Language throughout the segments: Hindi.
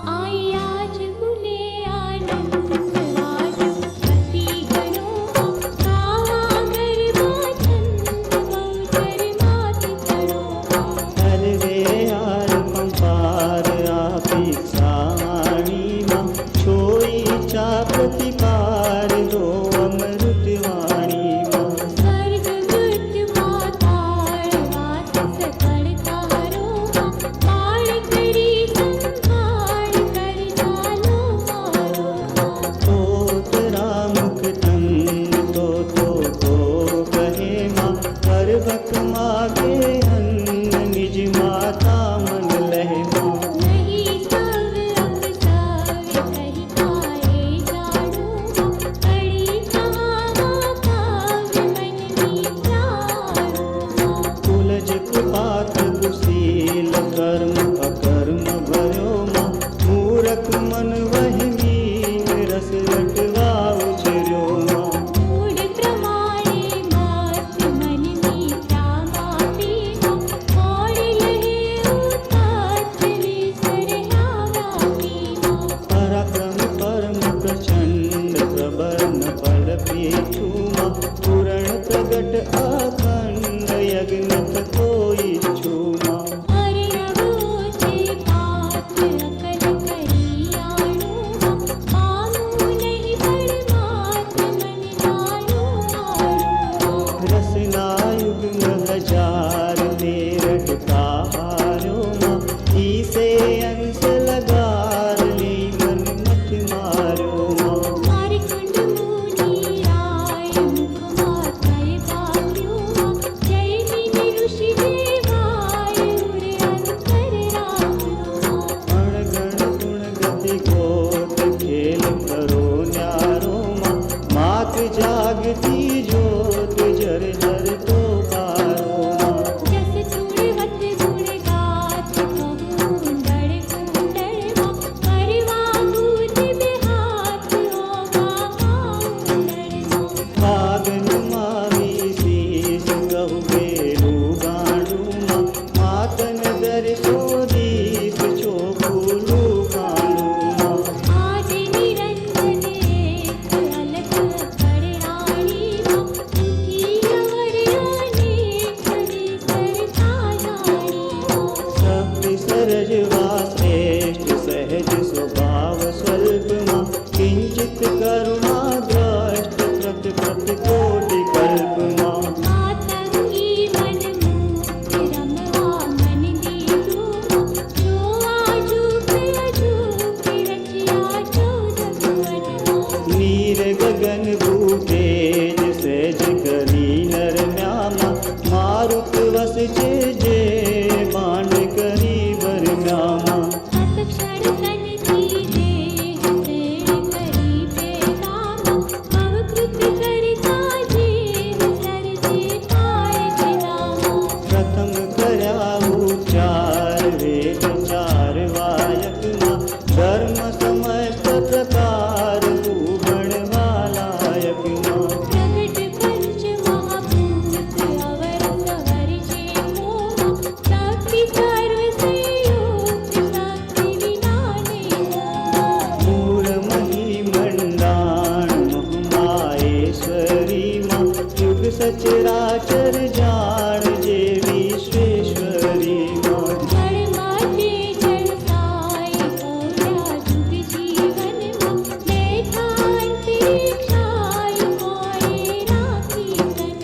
आई आज गुने आनंद वाजु पति गणो कावा गरबा छंद मौजर मात करो हरवे यार पंपार आपी साणी मां छोई चा प्रतिपार दो अमृत वाणी मां स्वर्ग मृत माताड़ वास सकड़ तारो बाण करी संभाळ कर जालो मारो तोत रामुख तन तो कहे मां हर बक मागे अन्न निज माता मन लहे मां नहीं सब अब सब कही पाए जानो कड़ी कहावा काव्य मन में प्राणो कुलज कुपात कुशील कर्म अकर्म भयो मां मूरख मन वही मीन रस रटवा उछर्यो मां मूढ़ प्रमाणे मात मन में प्रामा पीवा मोड़ लहे उतात विसरयावा पीवा पराक्रम परम प्रचंड प्रबल बल पीठू मां पूरण प्रगट अखंड यज्ञ कोई छू मां हरि रघुचे पात अकल करी आणो पामु नहीं परमात मन जानो मारो रसना युग हजार मेरठ तारो मां ईसे अंश लगार ली मन मत मारो मां मारि कुंड मुनि राय मुख मातय भाग्यो जय मिनि ऋषि देवाय उरे अंतर राम्यो अणगण गुण गति गोत खेल करो न्यारो मां मात जागती ज्योत जर जर तो पारो मां जस चूड़वत गुण गाथ कहूँ कुंडल कुंडल करवा भूत बिहात होगा कुंडल भागन मावी शीस कहु बेलू गांडू मां मातन दर सोदीस चोखुलू कांडू मां आदि निरंजन एक अलख अखड़ राणी उठी अवर अनेक विसरता जानी शक्ति सरजवा श्रेष्ठ सहज स्वभाव स्वल्प मां किंचित करुणा द्रष्ट प्रत प्रत कोटि कल्प मां मातंगी मन मुक्त रमवा मन दीदू जो आजूक अजूक रचिया चौदह भुवन नीर गगन भूतेज सहज करी नर म्यामा मारुत वस जे बाण करी बर म्यामा तत्क्षण तन की देह प्रेम करी बेदामा अवकृत करता जीव सरजे पाए जिनामा प्रथम करया उच्चार वेद चार वायक मां धर्म समस्त प्रकार भूगण वालायक मां प्रगट पंच महाभूत अवर सवर जे मोह शक्ति सर्व संयुक्त शक्ति विनाने मूल मही मंडाण महामायेश्वरी मां युग सचराचर जान जे विश्वेश्वरी मां जड़ माटे जड़ साई ओरा जुग जीवन बैठा अंतरिक्षाई मोरे राखी तन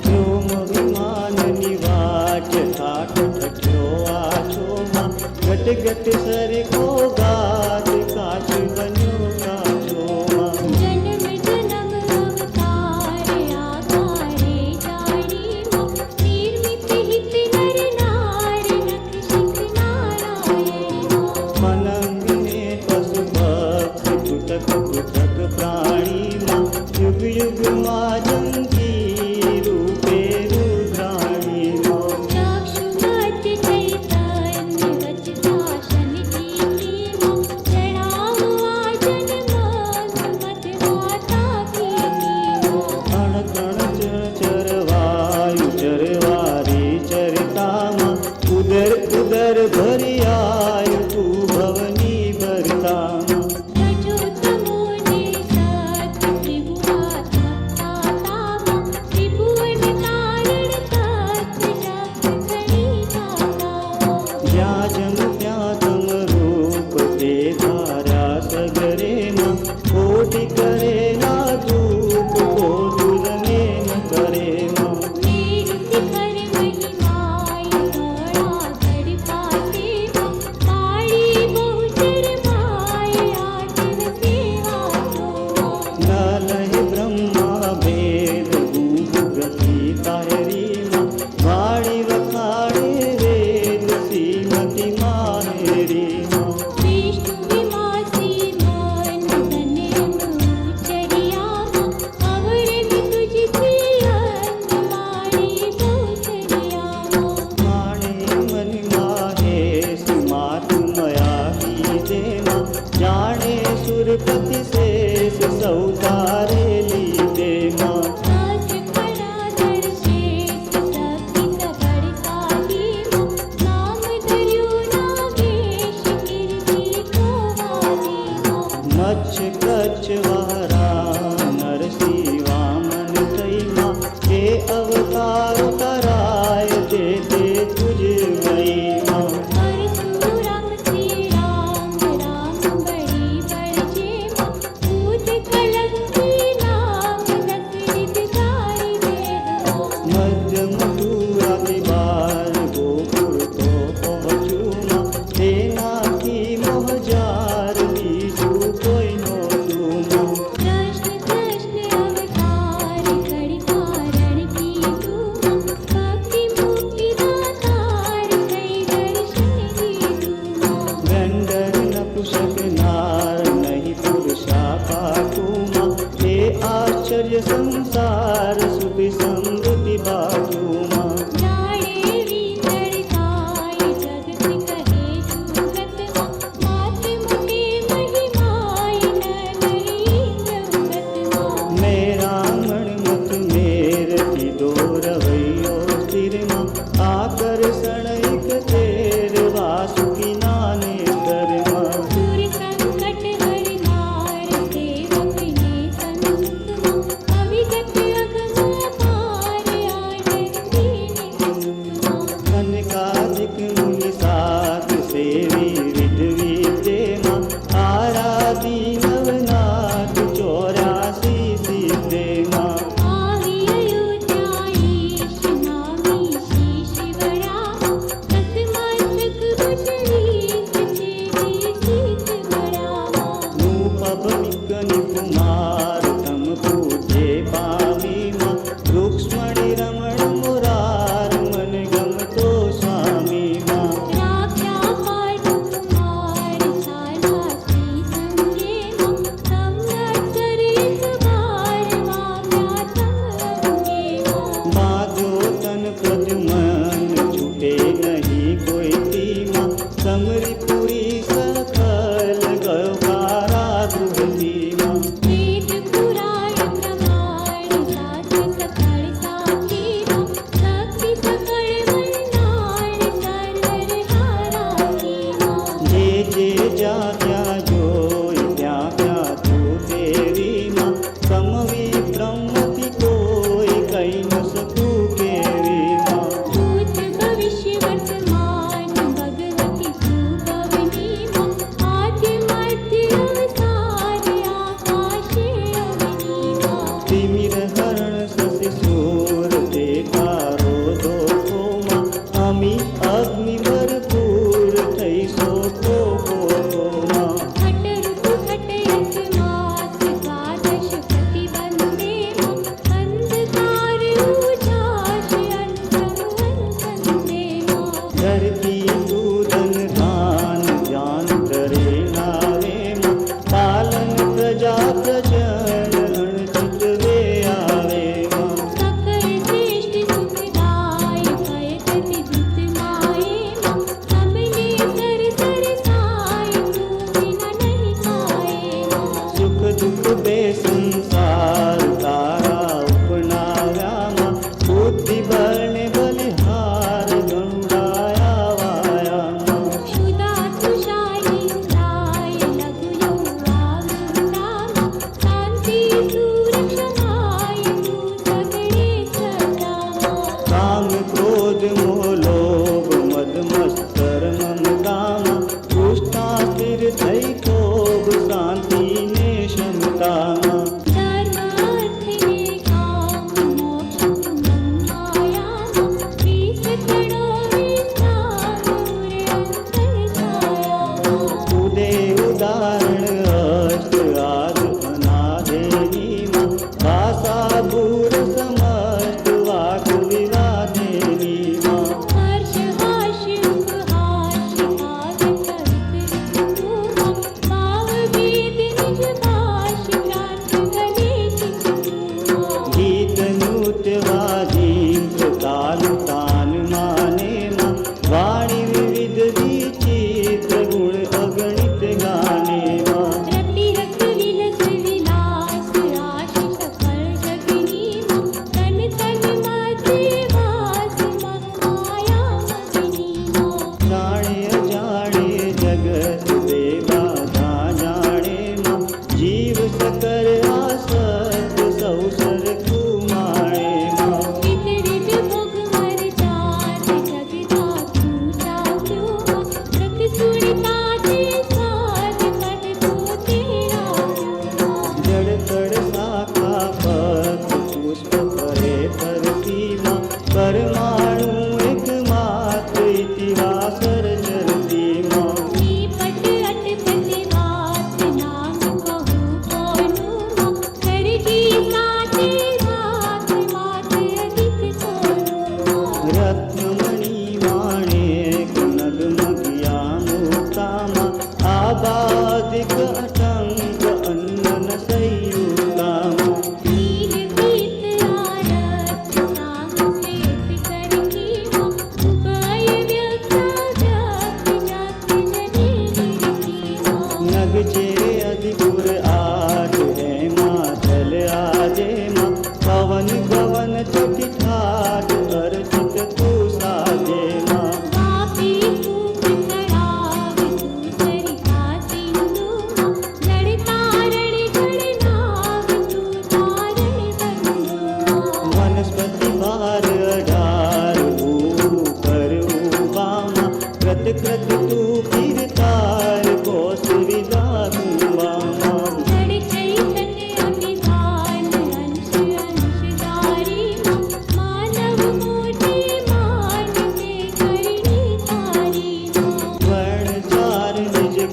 व्योम विमान निवाच ठाठ ठठ्यो आछो मां घट घट सर को गात काछ बन्यो काछो मां जन्म जन्म अवतार आकारे जानी निर्मित हित नर नार रक्षित नारायण मनंगिने पशु पक्षी पुटक पुटक प्राणी मां युग युग माजंती रूपे रुद्राणी मां चक्षुमत चैतन्य वच शासन कीर्ति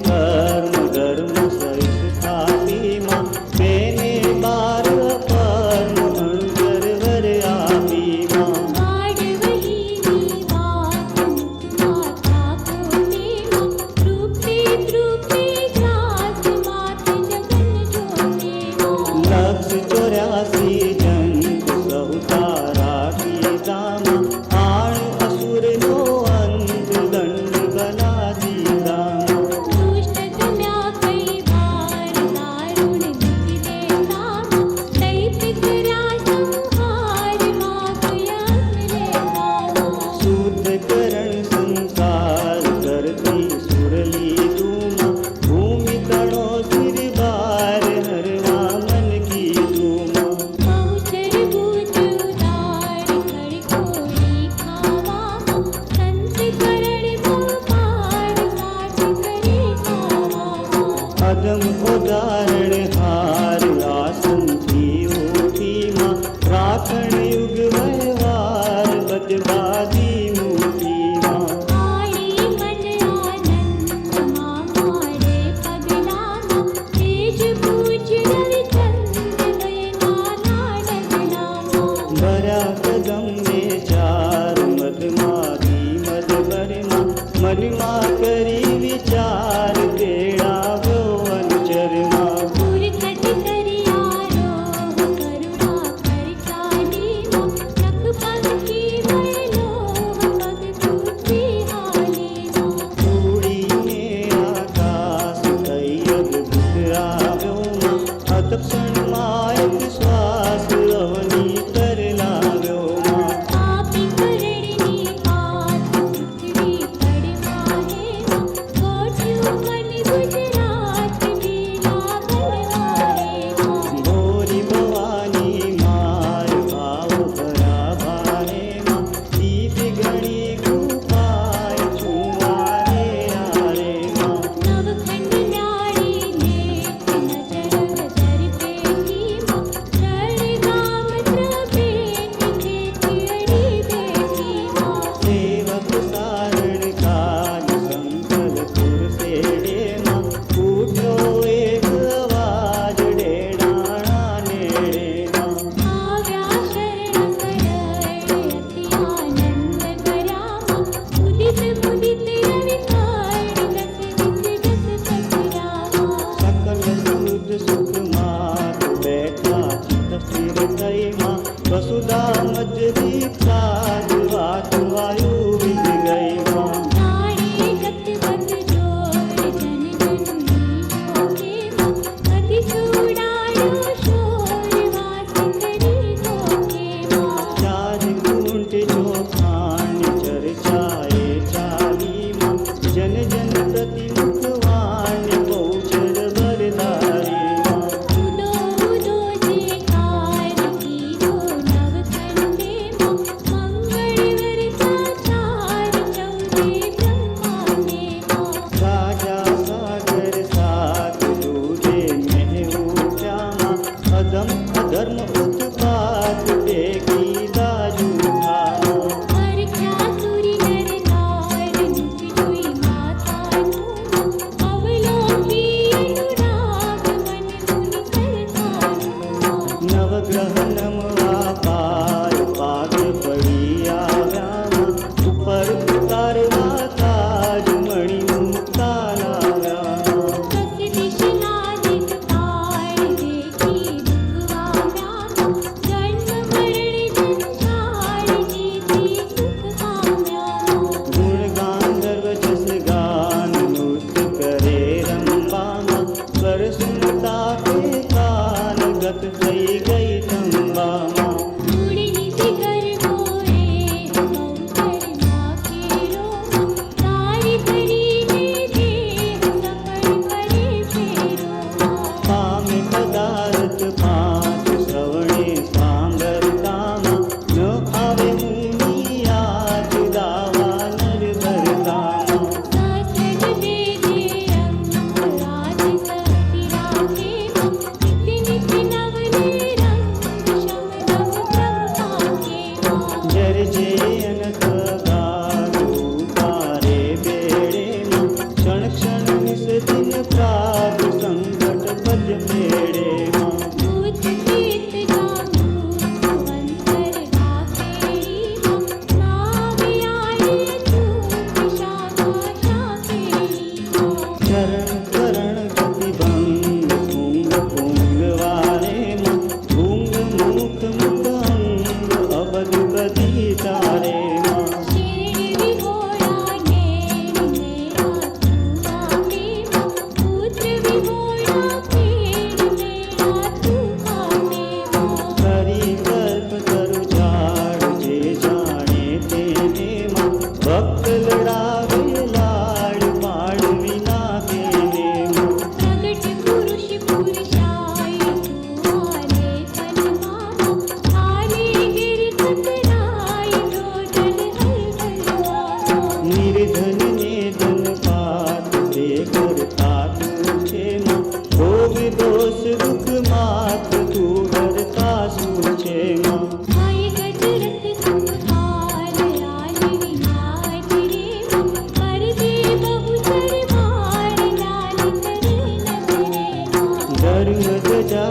कर्म धर्म सहित थाली माँ बेने बार परम अंतर वर आपी माँ वाडवही निवास माता कोने माँ तृप्ति तृप्ति ग्रास मात जगन जोते माँ लक्ष 84 जंत सहुतारा की दामा आण असुर नो अंत दंड बना दीदा दुष्ट जम्या कई बार दारुण विधि देता माँ दैत्य करा संहार माँ गया लेता माँ शुद्ध करण संसार करती सुरली धूमा भूमि तड़ो सिर बार हरवा मन की धूमा बहुचर भूत उदार खड़कोड़ी खावा संत करण गोपाल साथ करे सावा अदम उदाहरण हार आसन थी ऊठी माँ राखण युग व्यवहार बदबादी मूठी माँ आड़ी मन आनंद माँ मारे पगला माँ तेज पूज रविचंद नयना लाडला माँ भरा कदम में चार मद मारी मद भरमा मन माँ करी विचार बेड़ा वो अनुचरमा पुरखट करिया रोह करुणा कर चाली माँ नख पग की वैलोह पग टूटी हाली माँ कूड़ी में आकाश कई अद्भुत राव्यो माँ अतक्षण मायक श्वास अवनी कर लाव्यो माँ आपी करणी पात पृथ्वी पड़वाहे माँ कोठ्यु मन गुजरात लीला बनवाहे माँ भोरी भवानी मार भाव भरा भारे माँ दीप गणी गुपाय छुआरे आरे माँ नवखंड न्यारी नेत्र नजर गजर पेटी माँ रण गाम त्रपेट खेती अड़ी बेटी माँ सेवक सारण काज संकलपुर सेड़े माँ उठो एक आवाज डेढ़ाणा नेड़े माँ आव्या शरण करण अति आनंद करा माँ उदित मुदित रवि कर्ण दस दिस जस सकरा माँ सकल सुध सुख मात बैठा चित स्थिर थई माँ वसुधा मज दीप्ता वात वायु विज गई माँ नाड़ी गत बत जोड़ जन करण करण प्रतिभंग पुंग पुंग वारे माँ पुंग मुख मुख अंग अवध बदी चारे माँ શેર વિહોણા નેણ મેરા તું આપે માં પુત્ર વિહોણા ખેડ મેરા તું આપે માં हरि कल्प तरु झाड़ जे जाने तेने माँ भक्त लड़ावे लाड़ पाड़ विना केने माँ પ્રગટ પુરુષ પુરુષાય તું આરે કલમામાં આરે ગિર સતરાય રોદન હલહલવા निर्धन ने धन पात दे करता तू छे माँ भोग दोष दुख मात तू हरता सूछे माँ આય ગજરથ સુખાલ લાલ વિનાજ રે માં કર દે બહુ સરમાર લાલ કરે નગરે માં धर्म ध्वजा